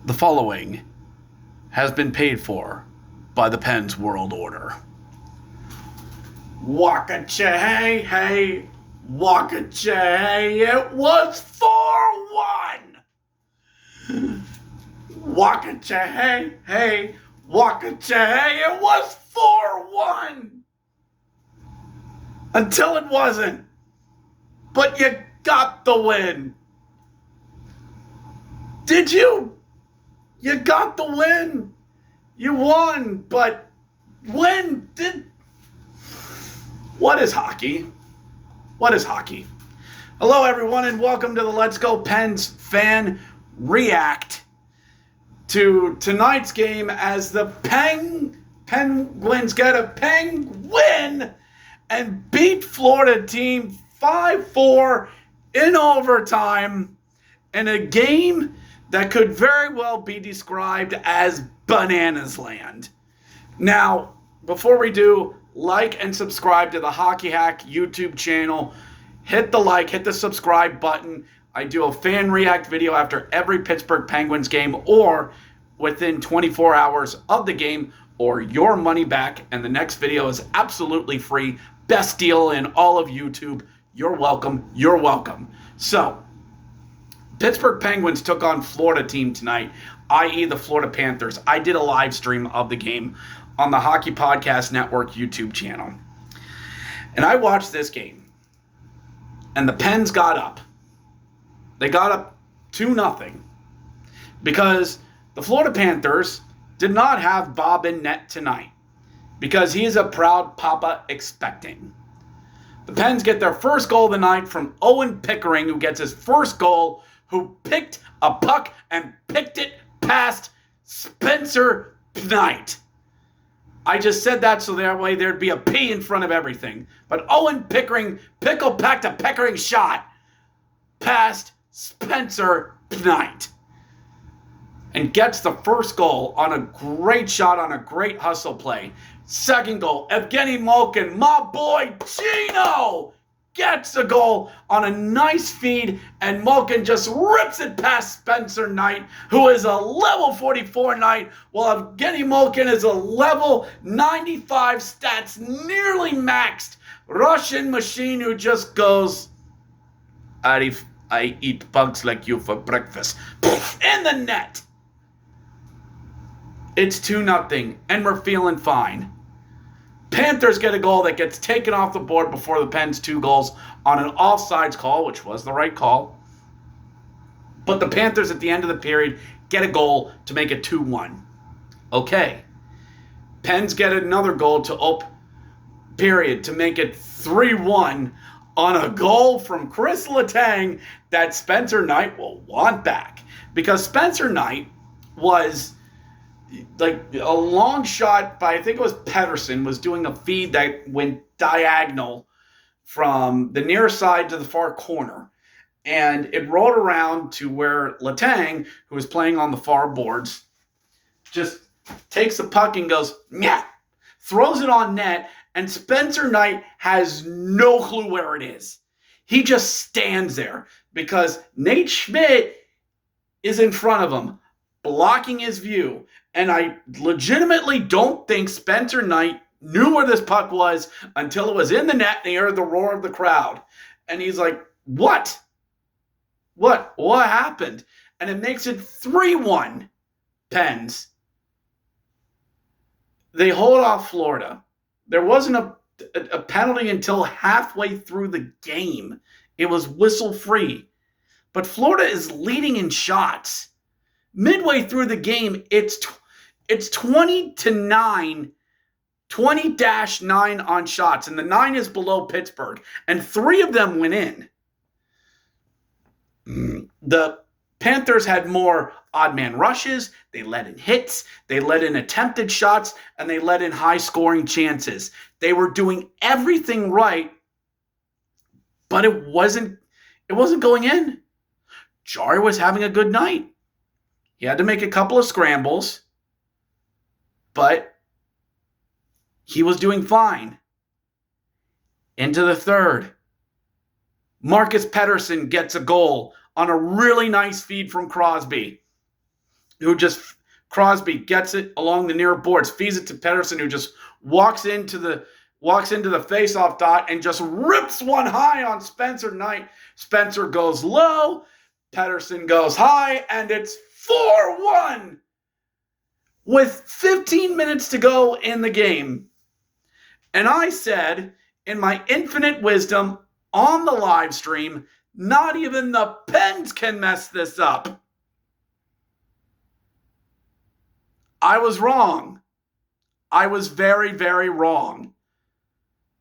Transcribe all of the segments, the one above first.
The following has been paid for by the Penn's World Order. Waka-cha, hey, hey, waka-cha, hey, it was 4-1. Waka-cha, hey, hey, waka-cha, hey, it was 4-1. Until it wasn't. But you got the win. Did you? You got the win. You won, but when did... What is hockey? What is hockey? Hello, everyone, and welcome to the Let's Go Pens fan react to tonight's game as the Penguins get a win and beat Florida team 5-4 in overtime in a game that could very well be described as bananas land. Now, before we do, like and subscribe to the Hockey Hack YouTube channel. Hit the like, hit the subscribe button. I do a fan react video after every Pittsburgh Penguins game or within 24 hours of the game, or your money back, and the next video is absolutely free. Best deal in all of YouTube. You're welcome. You're welcome. So, Pittsburgh Penguins took on Florida team tonight, i.e. the Florida Panthers. I did a live stream of the game on the Hockey Podcast Network YouTube channel. And I watched this game. And the Pens got up. They got up 2-0. Because the Florida Panthers did not have Bob in net tonight. Because he is a proud papa expecting. The Pens get their first goal of the night from Owen Pickering, who gets his first goal, who picked a puck and picked it past Spencer Knight. I just said that so that way there'd be a P in front of everything. But Owen Pickering, pickle-packed a Pickering shot past Spencer Knight. And gets the first goal on a great shot on a great hustle play. Second goal, Evgeny Malkin, my boy Gino, gets a goal on a nice feed, and Malkin just rips it past Spencer Knight, who is a level 44 Knight, while Evgeny Malkin is a level 95 stats, nearly maxed Russian machine who just goes, I eat bugs like you for breakfast. In the net. It's 2-0, and we're feeling fine. Panthers get a goal that gets taken off the board before the Pens 2 goals on an offsides call, which was the right call. But the Panthers at the end of the period get a goal to make it 2-1. Okay. Pens get another goal to period to make it 3-1 on a goal from Chris Letang that Spencer Knight will want back. Because Spencer Knight was... like a long shot by, I think it was Pedersen, was doing a feed that went diagonal from the near side to the far corner. And it rolled around to where Letang, who was playing on the far boards, just takes the puck and goes, yeah, throws it on net, and Spencer Knight has no clue where it is. He just stands there because Nate Schmidt is in front of him, blocking his view. And I legitimately don't think Spencer Knight knew where this puck was until it was in the net and he heard the roar of the crowd. And he's like, what? What happened? And it makes it 3-1 Pens. They hold off Florida. There wasn't a penalty until halfway through the game. It was whistle free. But Florida is leading in shots. Midway through the game, it's 20-9, 20-9 on shots, and the 9 is below Pittsburgh, and 3 of them went in. The Panthers had more odd man rushes, they let in hits, they let in attempted shots, and they let in high scoring chances. They were doing everything right, but it wasn't going in. Jari was having a good night. He had to make a couple of scrambles, but he was doing fine. Into the third, Marcus Pedersen gets a goal on a really nice feed from Crosby. who just Crosby gets it along the near boards, feeds it to Pettersson, who just walks into the faceoff dot and just rips one high on Spencer Knight. Spencer goes low, Pettersson goes high, and it's 4-1 with 15 minutes to go in the game. And I said, in my infinite wisdom on the live stream, not even the Pens can mess this up. I was wrong. I was very, very wrong.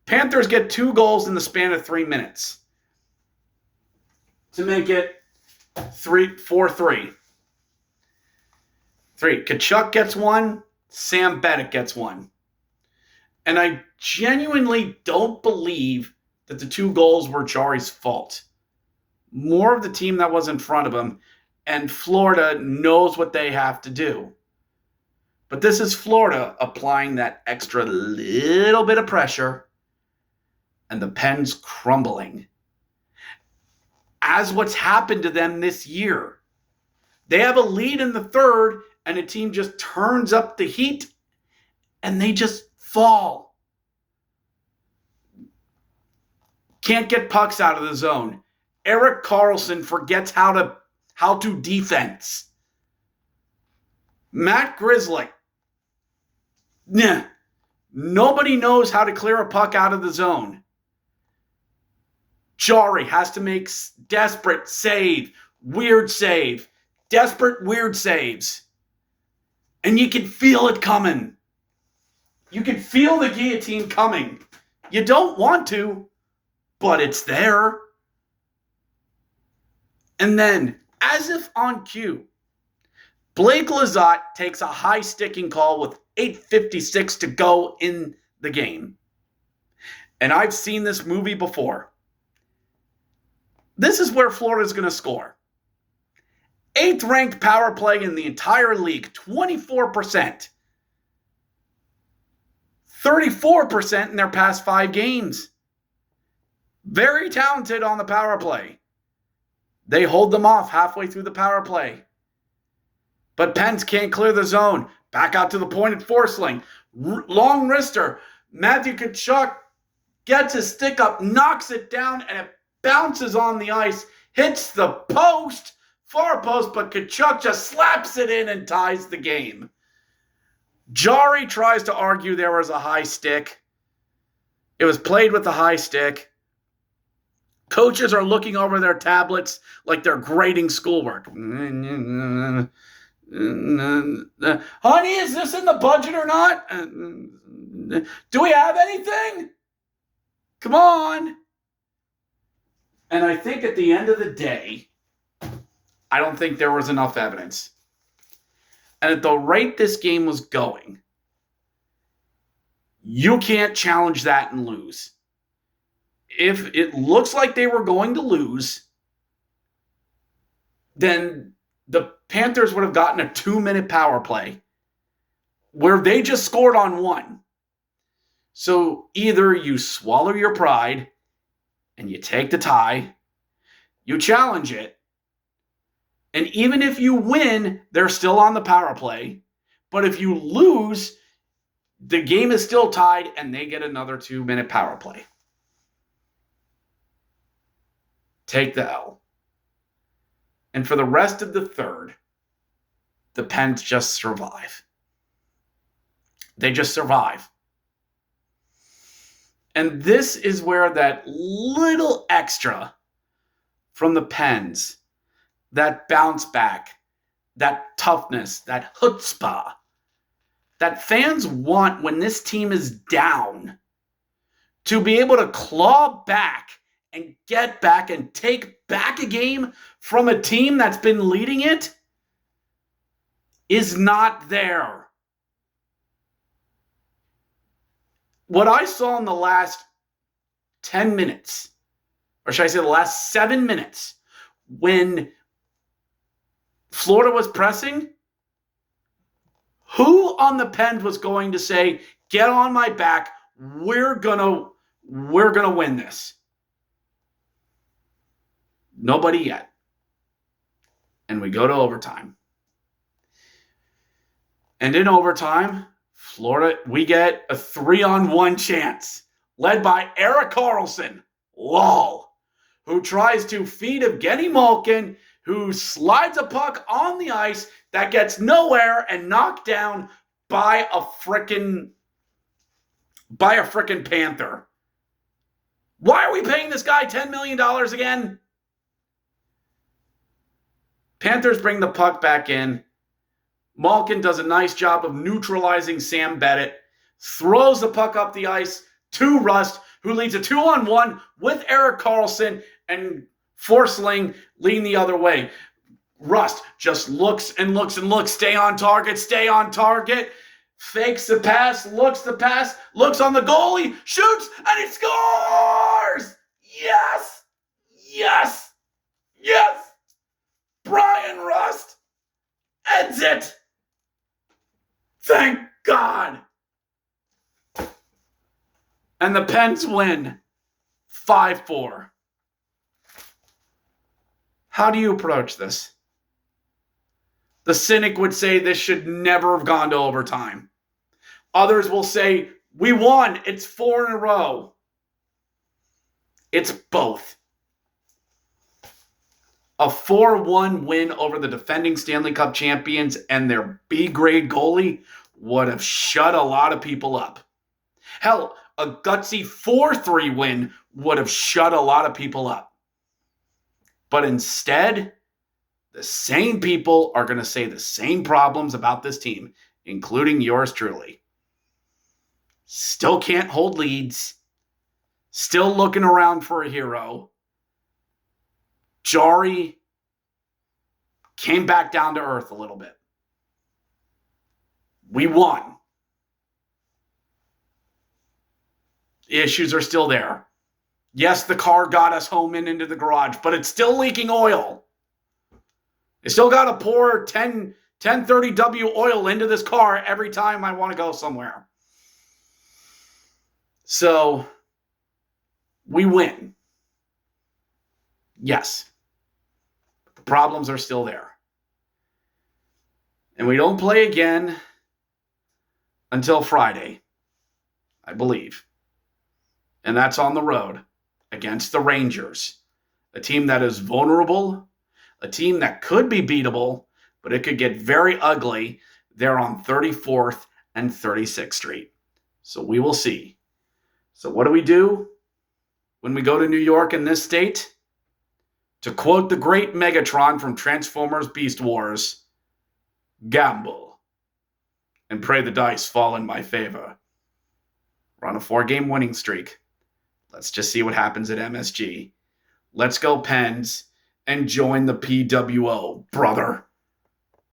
Panthers get 2 goals in the span of 3 minutes to make it 4-3. Tkachuk gets 1. Sam Bennett gets 1. And I genuinely don't believe that the 2 goals were Jarry's fault. More of the team that was in front of him, and Florida knows what they have to do. But this is Florida applying that extra little bit of pressure, and the Pens crumbling. As what's happened to them this year. They have a lead in the third, and a team just turns up the heat, and they just fall. Can't get pucks out of the zone. Erik Karlsson forgets how to defense. Matt Grzelcyk. Nobody knows how to clear a puck out of the zone. Jarry has to make desperate save, weird save, desperate weird saves. And you can feel it coming. You can feel the guillotine coming. You don't want to, but it's there. And then, as if on cue, Blake Lizotte takes a high sticking call with 8:56 to go in the game. And I've seen this movie before. This is where Florida's going to score. 8th ranked power play in the entire league, 24%. 34% in their past 5 games. Very talented on the power play. They hold them off halfway through the power play. But Pens can't clear the zone. Back out to the point at Forsling. Long wrister. Matthew Tkachuk gets his stick up, knocks it down, and it bounces on the ice, hits the post, far post, but Tkachuk just slaps it in and ties the game. Jarry tries to argue there was a high stick. It was played with a high stick. Coaches are looking over their tablets like they're grading schoolwork. Honey, is this in the budget or not? Do we have anything? Come on. And I think at the end of the day, I don't think there was enough evidence. And at the rate this game was going, you can't challenge that and lose. If it looks like they were going to lose, then the Panthers would have gotten a 2-minute power play where they just scored on 1. So either you swallow your pride and you take the tie, you challenge it, and even if you win, they're still on the power play. But if you lose, the game is still tied and they get another 2-minute power play. Take the L. And for the rest of the third, the Pens just survive. They just survive. And this is where that little extra from the Pens, that bounce back, that toughness, that chutzpah, that fans want when this team is down, to be able to claw back and get back and take back a game from a team that's been leading it, is not there. What I saw in the last 10 minutes, or should I say the last 7 minutes, when Florida was pressing, who on the Pens was going to say, get on my back, we're gonna win this? Nobody yet. And we go to overtime. And in overtime, Florida, we get a 3-on-1 chance led by Erik Karlsson, lol, who tries to feed Evgeny Malkin, who slides a puck on the ice that gets nowhere and knocked down by a frickin' Panther. Why are we paying this guy $10 million again? Panthers bring the puck back in. Malkin does a nice job of neutralizing Sam Bennett, throws the puck up the ice to Rust, who leads a 2-on-1 with Erik Karlsson, and Forsling lean the other way. Rust just looks and looks and looks. Stay on target. Fakes the pass, looks on the goalie, shoots, and he scores! Yes! Yes! Yes! Brian Rust ends it! Thank God! And the Pens win 5-4. How do you approach this? The cynic would say this should never have gone to overtime. Others will say, we won. It's 4 in a row. It's both. A 4-1 win over the defending Stanley Cup champions and their B-grade goalie would have shut a lot of people up. Hell, a gutsy 4-3 win would have shut a lot of people up. But instead, the same people are going to say the same problems about this team, including yours truly. Still can't hold leads. Still looking around for a hero. Jari came back down to earth a little bit. We won. The issues are still there. Yes, the car got us home and into the garage, but it's still leaking oil. I still got to pour 1030W oil into this car every time I want to go somewhere. So, we win. Yes. But the problems are still there. And we don't play again until Friday, I believe. And that's on the road against the Rangers, a team that is vulnerable, a team that could be beatable, but it could get very ugly. They're on 34th and 36th Street. So we will see. So what do we do when we go to New York in this state? To quote the great Megatron from Transformers Beast Wars, gamble and pray the dice fall in my favor. We're on a 4-game winning streak. Let's just see what happens at MSG. Let's go Pens and join the PWO, brother.